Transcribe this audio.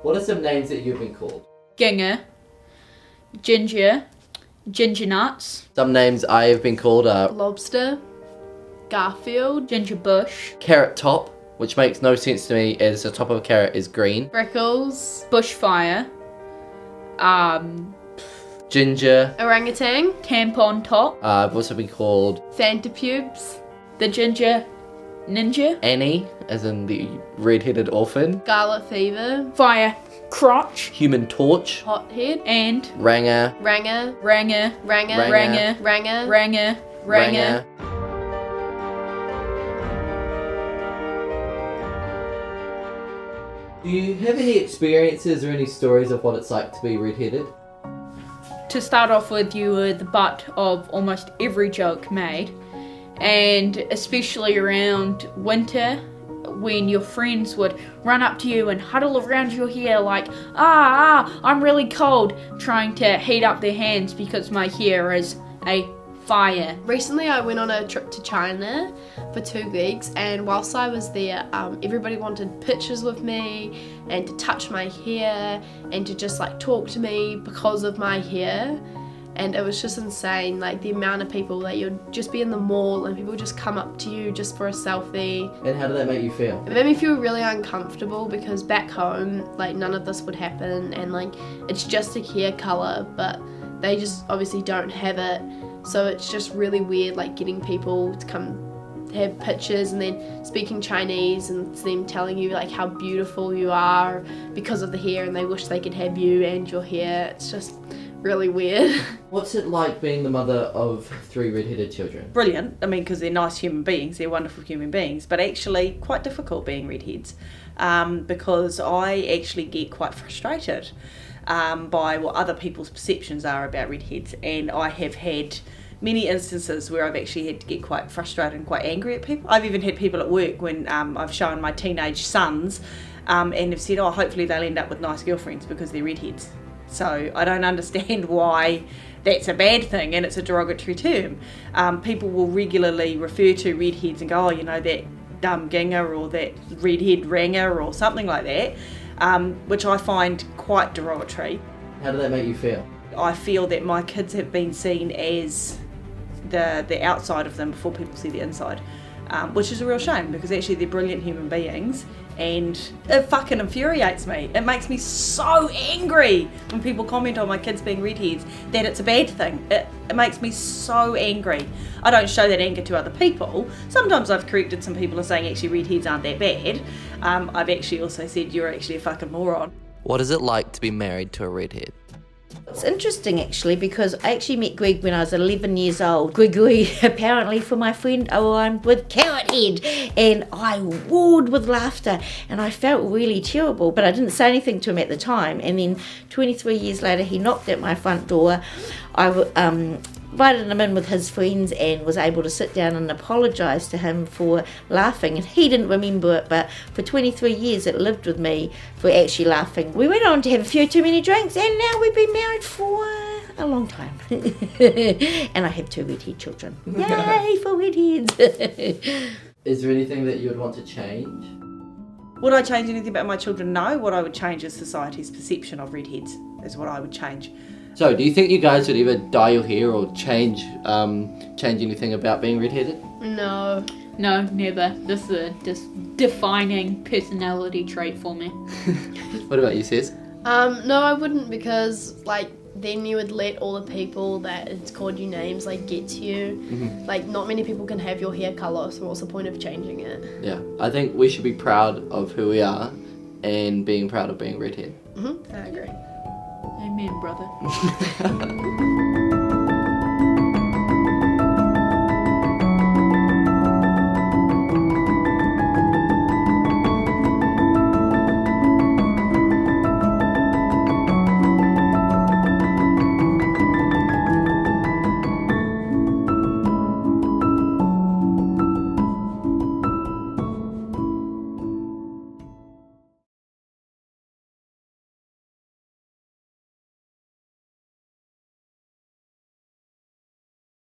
What are some names that you've been called? Ginger, Ginger, Ginger Nuts. Some names I have been called are Lobster, Garfield, Ginger Bush, Carrot Top, which makes no sense to me as the top of a carrot is green. Freckles, Bushfire, Ginger. Orangutan, Tampon Top, I've also been called Fanta Pubes, the Ginger Ninja, Annie, as in the red-headed orphan. Scarlet Fever, Fire Crotch, Human Torch. Hothead, and Ranga. Ranga, Ranga, Ranga, Ranga. Ranga, Ranga, Ranga. Do you have any experiences or any stories of what it's like to be red-headed? To start off with, you were the butt of almost every joke made, and especially around winter when your friends would run up to you and huddle around your hair like, I'm really cold, trying to heat up their hands because my hair is a fire. Recently I went on a trip to China for 2 weeks, and whilst I was there, everybody wanted pictures with me and to touch my hair and to just like talk to me because of my hair. And it was just insane, like the amount of people that you'd just be in the mall and people just come up to you just for a selfie. And how did that make you feel? It made me feel really uncomfortable because back home, like none of this would happen, and like it's just a hair colour, but they just obviously don't have it. So it's just really weird, like getting people to come have pictures and then speaking Chinese and them telling you like how beautiful you are because of the hair, and they wish they could have you and your hair. It's just really weird. What's it like being the mother of 3 red-headed children? Brilliant. I mean, because they're nice human beings, they're wonderful human beings, but actually quite difficult being redheads, because I actually get quite frustrated by what other people's perceptions are about redheads, and I have had many instances where I've actually had to get quite frustrated and quite angry at people. I've even had people at work when I've shown my teenage sons and have said, oh, hopefully they'll end up with nice girlfriends because they're redheads. So I don't understand why that's a bad thing, and it's a derogatory term. People will regularly refer to redheads and go, oh, you know, that dumb ginger or that redhead Ranga or something like that, which I find quite derogatory. How did that make you feel? I feel that my kids have been seen as the outside of them before people see the inside, which is a real shame because actually they're brilliant human beings, and it fucking infuriates me. It makes me so angry when people comment on my kids being redheads that it's a bad thing. It makes me so angry. I don't show that anger to other people. Sometimes I've corrected some people and saying actually redheads aren't that bad. I've actually also said you're actually a fucking moron. What is it like to be married to a redhead? It's interesting actually because I actually met Greg when I was 11 years old. Gregory, apparently for my friend, I'm with Carrot Head, and I roared with laughter and I felt really terrible, but I didn't say anything to him at the time. And then 23 years later he knocked at my front door. I invited him in with his friends and was able to sit down and apologise to him for laughing, and he didn't remember it, but for 23 years it lived with me for actually laughing. We went on to have a few too many drinks, and now we've been married for a long time. And I have 2 redhead children. Yay for redheads. Is there anything that you would want to change? Would I change anything about my children? No. What I would change is society's perception of redheads is what I would change. So, do you think you guys would ever dye your hair or change anything about being redheaded? No. No, never. This is a just defining personality trait for me. What about you, Sis? No, I wouldn't, because like then you would let all the people that it's called you names like get to you. Mm-hmm. Like not many people can have your hair colour, so what's the point of changing it? Yeah, I think we should be proud of who we are and being proud of being redhead. I agree. Amen, brother.